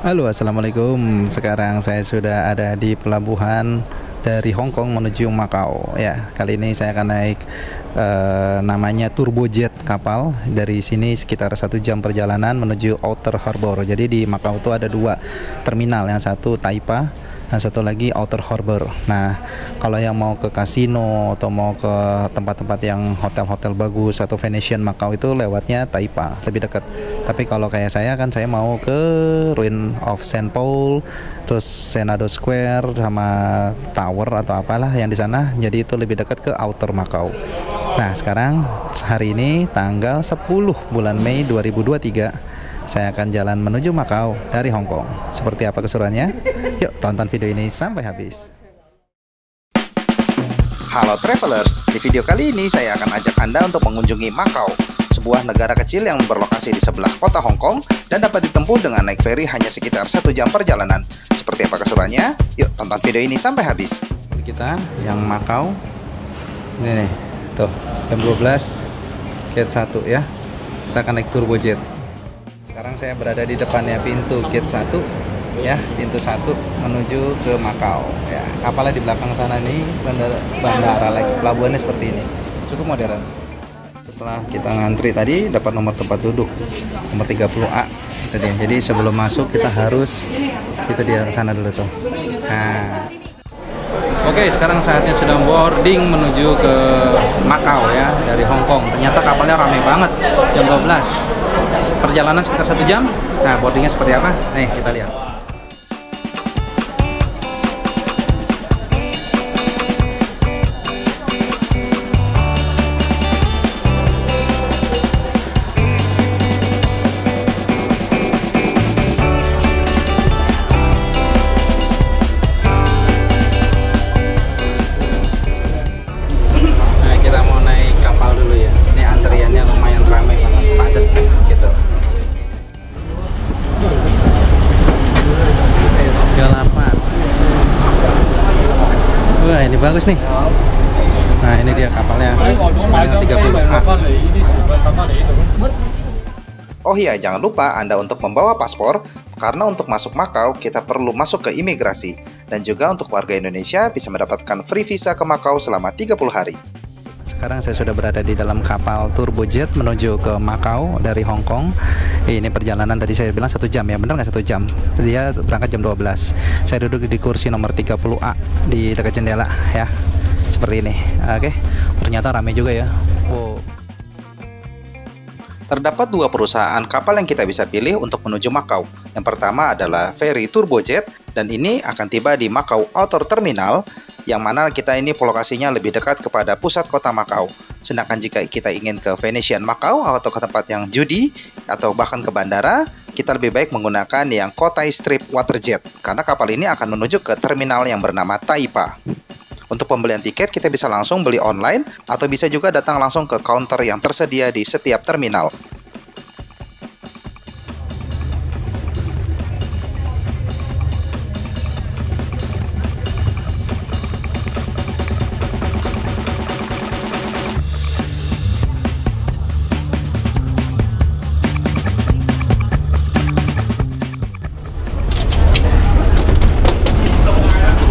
Halo, assalamualaikum. Sekarang saya sudah ada di pelabuhan dari Hong Kong menuju Makau. Ya, kali ini saya akan naik namanya Turbojet kapal. Dari sini sekitar 1 jam perjalanan menuju Outer Harbor. Jadi di Makau itu ada 2 terminal, yang satu Taipa, yang satu lagi Outer Harbor. Nah, kalau yang mau ke kasino atau mau ke tempat-tempat yang hotel-hotel bagus atau Venetian Macau itu lewatnya Taipa, lebih dekat. Tapi kalau kayak saya kan saya mau ke Ruin of Saint Paul, terus Senado Square sama Tower atau apalah yang di sana. Jadi itu lebih dekat ke Outer Macau. Nah, sekarang hari ini tanggal 10 bulan Mei 2023. Saya akan jalan menuju Makau dari Hong Kong. Seperti apa keseruannya? Yuk tonton video ini sampai habis. Halo travelers, di video kali ini saya akan ajak Anda untuk mengunjungi Makau, sebuah negara kecil yang berlokasi di sebelah kota Hong Kong dan dapat ditempuh dengan naik feri hanya sekitar 1 jam perjalanan. Seperti apa keseruannya? Yuk tonton video ini sampai habis. Kita yang Makau, ini nih, tuh jam 12, gate 1 ya. Kita akan naik Turbojet. Sekarang saya berada di depannya pintu gate 1 ya, pintu 1 menuju ke Makau ya. Kapalnya di belakang sana nih, bandara lagi, pelabuhannya seperti ini, cukup modern. Setelah kita ngantri tadi dapat nomor tempat duduk nomor 30A tadi. Jadi sebelum masuk kita harus itu di sana dulu tuh. Nah, oke, sekarang saatnya sudah boarding menuju ke Makau ya, dari Hong Kong. Ternyata kapalnya ramai banget, jam 12. Perjalanan sekitar 1 jam. Nah, boardingnya seperti apa? Nih, kita lihat. Nah, kita mau naik kapal dulu ya. Ini antriannya lumayan ramai banget, padat gitu. 38. Wah, ini bagus nih. Nah, ini dia kapalnya, 30A. Oh iya, jangan lupa Anda untuk membawa paspor, karena untuk masuk Makau kita perlu masuk ke imigrasi. Dan juga untuk warga Indonesia bisa mendapatkan free visa ke Makau selama 30 hari. Sekarang saya sudah berada di dalam kapal Turbojet menuju ke Makau dari Hong Kong. Ini perjalanan tadi saya bilang 1 jam ya, bener nggak 1 jam? Dia berangkat jam 12. Saya duduk di kursi nomor 30A di dekat jendela ya, seperti ini. Oke, ternyata ramai juga ya. Wow. Terdapat 2 perusahaan kapal yang kita bisa pilih untuk menuju Makau. Yang pertama adalah Ferry Turbojet, dan ini akan tiba di Makau Outer Terminal, yang mana kita ini lokasinya lebih dekat kepada pusat kota Makau. Sedangkan jika kita ingin ke Venetian Macau atau ke tempat yang judi atau bahkan ke bandara, kita lebih baik menggunakan yang Cotai Strip Waterjet, karena kapal ini akan menuju ke terminal yang bernama Taipa. Untuk pembelian tiket kita bisa langsung beli online atau bisa juga datang langsung ke counter yang tersedia di setiap terminal.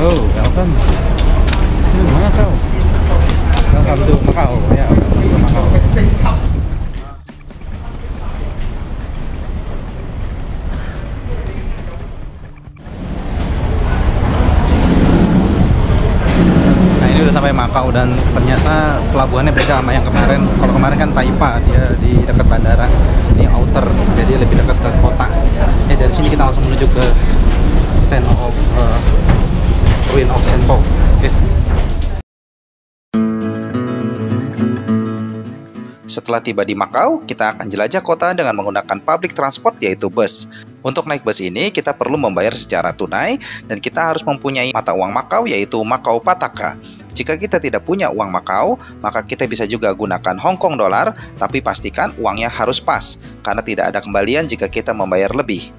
Oh, welcome to Macau. Welcome to Macau. Ya, welcome to Macau. Nah, ini udah sampai Macau dan ternyata pelabuhannya beda sama yang kemarin. Kalau kemarin kan Taipa, dia di dekat bandara. Ini outer, jadi lebih dekat ke kota. Ya, dari sini kita langsung menuju ke Ruin of Saint Paul. Setelah tiba di Makau, kita akan jelajah kota dengan menggunakan public transport yaitu bus. Untuk naik bus ini, kita perlu membayar secara tunai dan kita harus mempunyai mata uang Makau yaitu Makau Pataka. Jika kita tidak punya uang Makau, maka kita bisa juga gunakan Hong Kong dollar, tapi pastikan uangnya harus pas, karena tidak ada kembalian jika kita membayar lebih.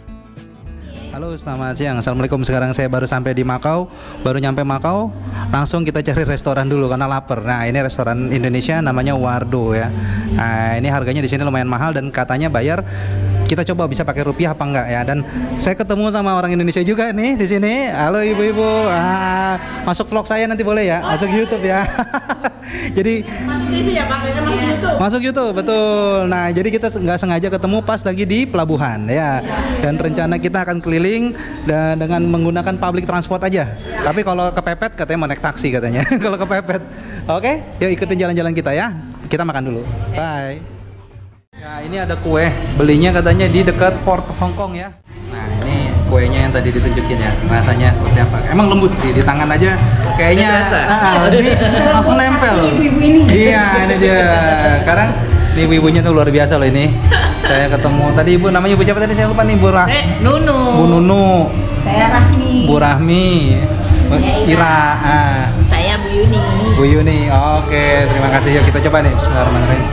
Halo, selamat siang. Assalamualaikum. Sekarang saya baru sampai di Makau. Baru nyampe Makau, langsung kita cari restoran dulu karena lapar. Nah, ini restoran Indonesia namanya Wardo ya. Nah, ini harganya di sini lumayan mahal dan katanya bayar kita coba bisa pakai rupiah apa enggak ya. Dan saya ketemu sama orang Indonesia juga nih di sini. Halo ibu-ibu, masuk vlog saya nanti boleh ya, masuk YouTube ya. Jadi Masuk TV ya Pak, masuk YouTube. masuk YouTube, betul. Nah, jadi kita nggak sengaja ketemu pas lagi di pelabuhan ya. Dan rencana kita akan keliling dan dengan menggunakan public transport aja. Tapi kalau kepepet katanya mau naik taksi katanya. Kalau kepepet. Oke, yuk ikutin jalan-jalan kita ya. Kita makan dulu. Bye. Ya, ini ada kue. Belinya katanya di dekat Port Hong Kong ya. Nah, ini kuenya yang tadi ditunjukin ya. Rasanya seperti apa? Emang lembut sih di tangan aja. Kayaknya ini langsung nempel. Ibu-ibu ini. Iya, ini dia. Sekarang nih ibu-ibunya tuh luar biasa loh ini. Saya ketemu tadi ibu, namanya ibu siapa tadi saya lupa nih, Bu Nunu. Bu Nunu. Saya Rahmi. Bu Rahmi. Saya Ira. Saya Bu Yuni. Bu Yuni. Oke, terima kasih. Yuk kita coba nih. Bismillahirrahmanirrahim.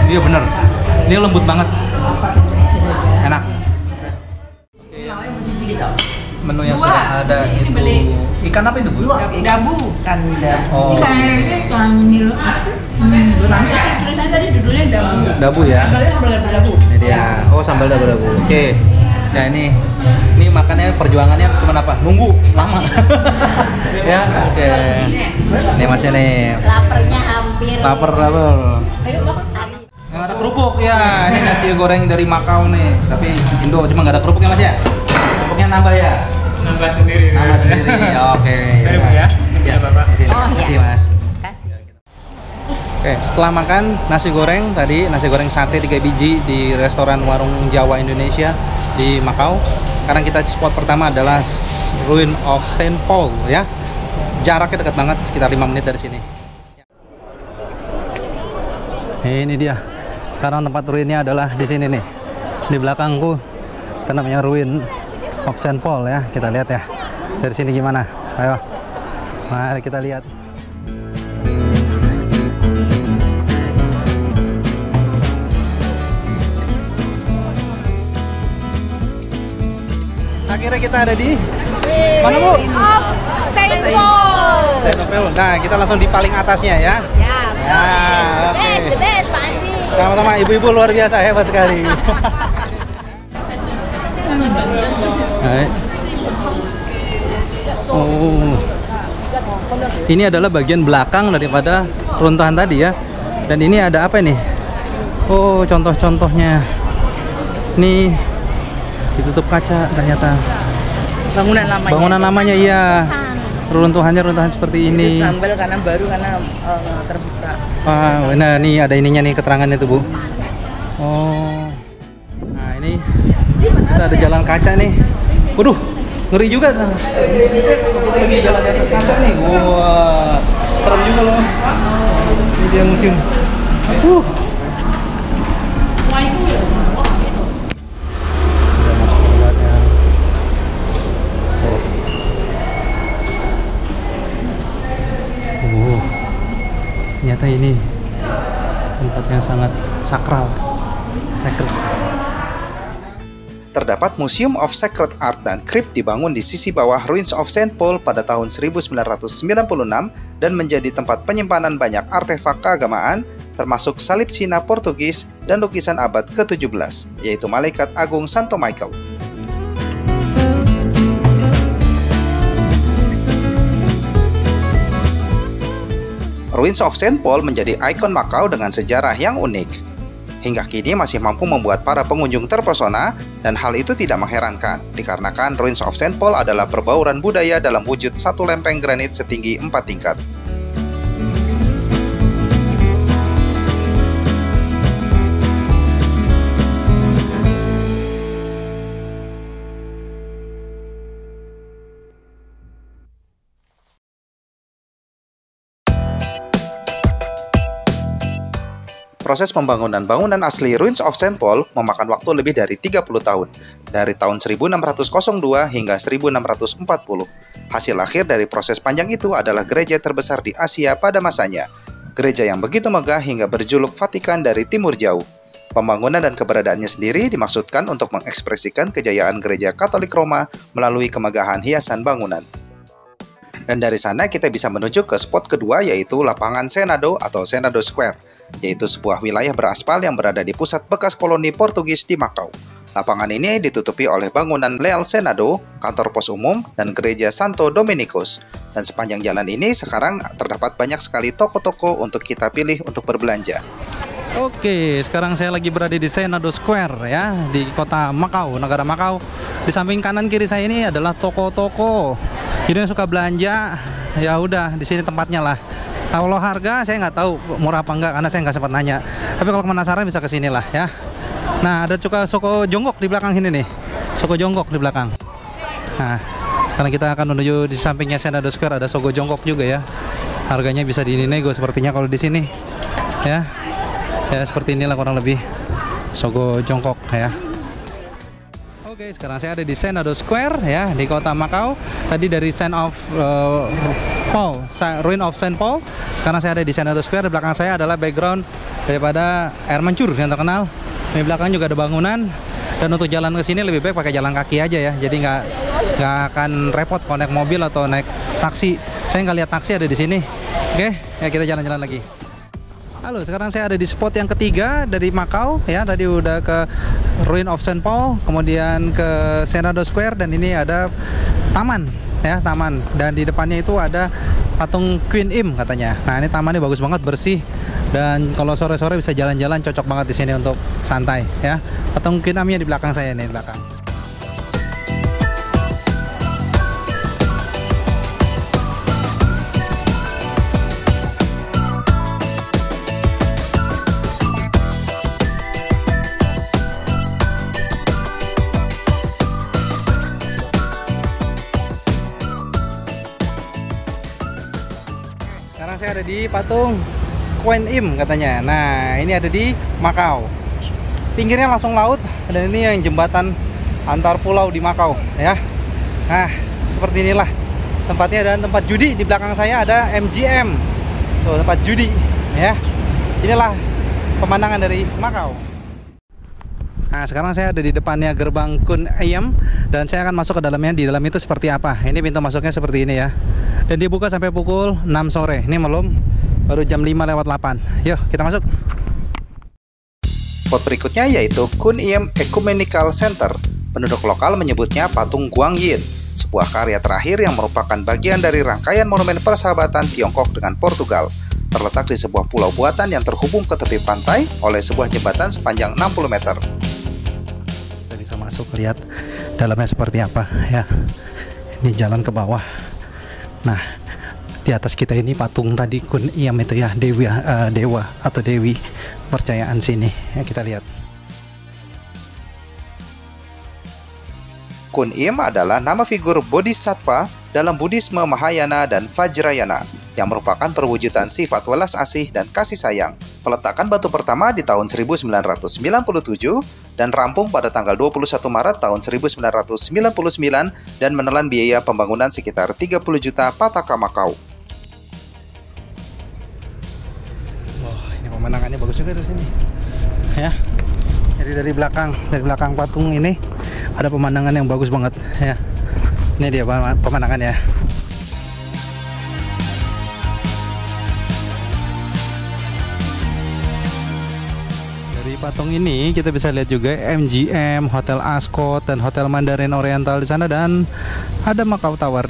Iya bener. Ini lembut banget. Enak. Menu yang sudah ada itu ikan apa itu, Bu? Dabu. Ikan dabu. Oh. Ikan nil. Tulisannya tadi judulnya dabu. Dabu ya. Sambalnya dabu. Ini dia. Oh, sambal dabu-dabu. Oke. Nah, ini makannya perjuangannya cuma apa? Nunggu lama. Ya, oke. Ini masih nih. Laparnya hampir. Lapar. Ayo makan. Yang ada kerupuk ya. Ini nasi goreng dari Makau nih. Tapi Indo cuma nggak ada kerupuknya Mas ya. Kerupuknya nambah ya. Nambah sendiri. Nambah sendiri. Oke. Sorry, Bu, ya. Ya, Iya, Bapak. di sini. Oh, Terima kasih, iya. Mas. Oke, setelah makan nasi goreng tadi, nasi goreng sate 3 biji di restoran warung Jawa Indonesia di Makau. Sekarang kita spot pertama adalah Ruin of Saint Paul ya. Jaraknya dekat banget, sekitar 5 menit dari sini. Ini dia. Sekarang tempat ruinnya adalah di sini nih. Di belakangku itu namanya Ruin of Saint Paul ya. Kita lihat ya. Dari sini gimana? Ayo. Mari kita lihat. Akhirnya kita ada di mana, Bu? Saint Paul. Saint Paul. Nah, kita langsung di paling atasnya ya. Ya, oke. the best Pak Andi. Sama-sama, ibu-ibu luar biasa, hebat sekali. Hai. Oh. Ini adalah bagian belakang daripada runtuhan tadi ya. Dan ini ada apa nih? Oh, contoh-contohnya. Nih ditutup kaca ternyata. Bangunan namanya iya. Runtuhan seperti ini. Sambal karena baru karena terbuka. Wah, nah nih ada ininya nih keterangannya tuh, Bu. Oh. Nah, ini kita ada jalan kaca nih. Waduh, ngeri juga tuh. Lagi jalan di atas kaca nih. Wah, serem juga loh. Ini dia museum. Ternyata ini tempat yang sangat sakral, sacred. Terdapat Museum of Sacred Art dan Crypt dibangun di sisi bawah Ruins of Saint Paul pada tahun 1996 dan menjadi tempat penyimpanan banyak artefak keagamaan, termasuk salib Cina Portugis dan lukisan abad ke-17, yaitu Malaikat Agung Santo Michael. Ruins of Saint Paul menjadi ikon Makau dengan sejarah yang unik. Hingga kini masih mampu membuat para pengunjung terpesona, dan hal itu tidak mengherankan, dikarenakan Ruins of Saint Paul adalah perbauran budaya dalam wujud satu lempeng granit setinggi 4 tingkat. Proses pembangunan bangunan asli Ruins of Saint Paul memakan waktu lebih dari 30 tahun, dari tahun 1602 hingga 1640. Hasil akhir dari proses panjang itu adalah gereja terbesar di Asia pada masanya. Gereja yang begitu megah hingga berjuluk Vatikan dari Timur Jauh. Pembangunan dan keberadaannya sendiri dimaksudkan untuk mengekspresikan kejayaan gereja Katolik Roma melalui kemegahan hiasan bangunan. Dan dari sana kita bisa menuju ke spot kedua, yaitu lapangan Senado atau Senado Square. yaitu sebuah wilayah beraspal yang berada di pusat bekas koloni Portugis di Makau. Lapangan ini ditutupi oleh bangunan Leal Senado, kantor pos umum, dan gereja Santo Dominicus. Dan sepanjang jalan ini sekarang terdapat banyak sekali toko-toko untuk kita pilih untuk berbelanja. Oke, sekarang saya lagi berada di Senado Square ya, di kota Makau, negara Makau. Di samping kanan kiri saya ini adalah toko-toko. Jadi yang suka belanja, ya udah di sini tempatnya lah. Kalau harga saya nggak tahu murah apa enggak karena saya nggak sempat nanya. Tapi kalau penasaran bisa ke sini lah ya. Nah, ada juga Soko Jonggok di belakang sini nih. Soko Jonggok di belakang. Nah, sekarang kita akan menuju di sampingnya Senado Square ada Soko Jonggok juga ya. Harganya bisa dinego sepertinya kalau di sini. Ya. Ya, seperti inilah kurang lebih Soko Jonggok ya. Oke, sekarang saya ada di Senado Square ya, di kota Makau. Tadi dari Ruin of Saint Paul. Sekarang saya ada di Senado Square. Di belakang saya adalah background daripada air mancur yang terkenal. Di belakang juga ada bangunan. Dan untuk jalan ke sini lebih baik pakai jalan kaki aja ya. Jadi nggak akan repot kalau naik mobil atau naik taksi. Saya nggak lihat taksi ada di sini. Oke, ya kita jalan-jalan lagi. Halo, sekarang saya ada di spot yang ketiga dari Makau ya. Tadi udah ke Ruin of Saint Paul, kemudian ke Senado Square, dan ini ada taman ya, taman. Dan di depannya itu ada patung Queen Im katanya. Nah, ini tamannya bagus banget, bersih. Dan kalau sore-sore bisa jalan-jalan, cocok banget di sini untuk santai ya. Patung Queen Imnya di belakang saya nih, di belakang. Sekarang saya ada di patung Queen Im katanya. Nah, ini ada di Makau. Pinggirnya langsung laut, dan ini yang jembatan antar pulau di Makau ya. Nah, seperti inilah tempatnya. Dan tempat judi di belakang saya ada MGM. Tuh, tempat judi ya. Inilah pemandangan dari Makau. Nah, sekarang saya ada di depannya gerbang Kun Ayam, dan saya akan masuk ke dalamnya. Di dalam itu seperti apa? Ini pintu masuknya seperti ini ya. Dan dibuka sampai pukul 6 sore. Ini baru jam 5:08. Yuk, kita masuk. Spot berikutnya yaitu Kun Iem Ecumenical Center. Penduduk lokal menyebutnya patung Guang Yin, sebuah karya terakhir yang merupakan bagian dari rangkaian monumen persahabatan Tiongkok dengan Portugal. Terletak di sebuah pulau buatan yang terhubung ke tepi pantai oleh sebuah jembatan sepanjang 60 meter. Kita bisa masuk, lihat dalamnya seperti apa ya. Ini jalan ke bawah. Nah, di atas kita ini patung tadi Kun Iem itu ya, dewa atau dewi percayaan sini. Ya, kita lihat. Kun Iem adalah nama figur bodhisattva dalam Buddhisme Mahayana dan Vajrayana, yang merupakan perwujudan sifat welas asih dan kasih sayang. Peletakan batu pertama di tahun 1997 dan rampung pada tanggal 21 Maret tahun 1999 dan menelan biaya pembangunan sekitar 30 juta pataka Makau. Wah, ini pemandangannya bagus juga di sini. Ya. Jadi dari belakang patung ini ada pemandangan yang bagus banget ya. Ini dia pemandangannya. Dari patung ini kita bisa lihat juga MGM, Hotel Ascot, dan Hotel Mandarin Oriental di sana, dan ada Makau Tower.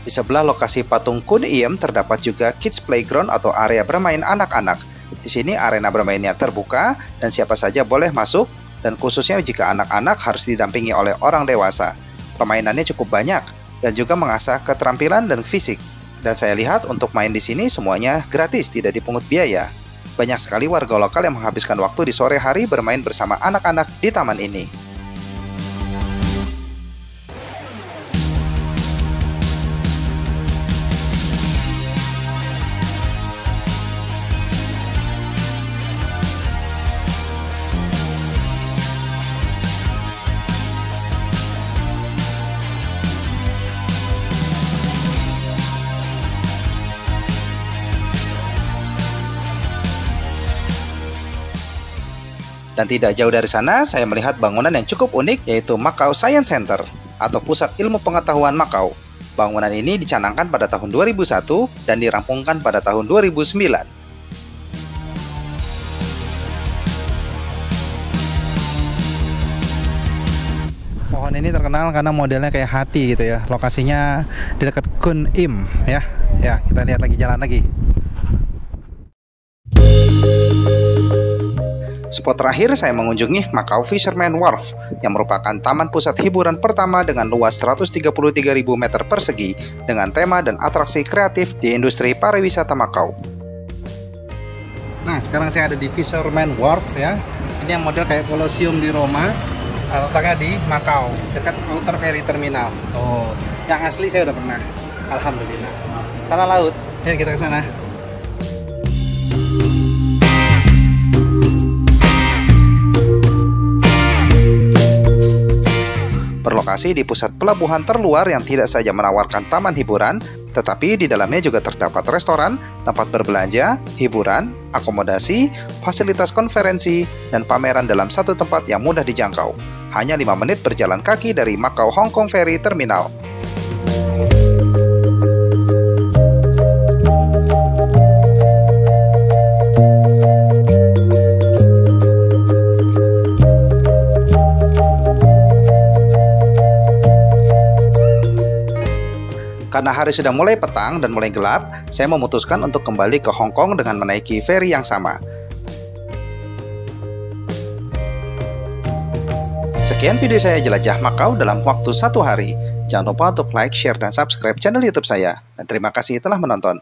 Di sebelah lokasi patung Kun Iem terdapat juga Kids Playground atau area bermain anak-anak. Di sini arena bermainnya terbuka dan siapa saja boleh masuk, dan khususnya jika anak-anak harus didampingi oleh orang dewasa. Permainannya cukup banyak dan juga mengasah keterampilan dan fisik. Dan saya lihat untuk main di sini semuanya gratis, tidak dipungut biaya. Banyak sekali warga lokal yang menghabiskan waktu di sore hari bermain bersama anak-anak di taman ini. Dan tidak jauh dari sana, saya melihat bangunan yang cukup unik, yaitu Macau Science Center, atau Pusat Ilmu Pengetahuan Macau. Bangunan ini dicanangkan pada tahun 2001 dan dirampungkan pada tahun 2009. Pohon ini terkenal karena modelnya kayak hati gitu ya. Lokasinya di dekat Kun Im ya. Ya, kita lihat lagi, jalan lagi. Spot terakhir saya mengunjungi Macau Fisherman Wharf yang merupakan taman pusat hiburan pertama dengan luas 133.000 meter persegi dengan tema dan atraksi kreatif di industri pariwisata Macau. Nah, sekarang saya ada di Fisherman Wharf ya. Ini yang model kayak Colosseum di Roma. Letaknya di Macau, dekat Outer Ferry Terminal. Oh, yang asli saya udah pernah. Alhamdulillah. Sana laut. Yuk kita ke sana. Berlokasi di pusat pelabuhan terluar yang tidak saja menawarkan taman hiburan, tetapi di dalamnya juga terdapat restoran, tempat berbelanja, hiburan, akomodasi, fasilitas konferensi, dan pameran dalam satu tempat yang mudah dijangkau. Hanya 5 menit berjalan kaki dari Macau Hong Kong Ferry Terminal. Karena hari sudah mulai petang dan mulai gelap, saya memutuskan untuk kembali ke Hong Kong dengan menaiki ferry yang sama. Sekian video saya jelajah Macau dalam waktu 1 hari. Jangan lupa untuk like, share, dan subscribe channel YouTube saya. Dan terima kasih telah menonton.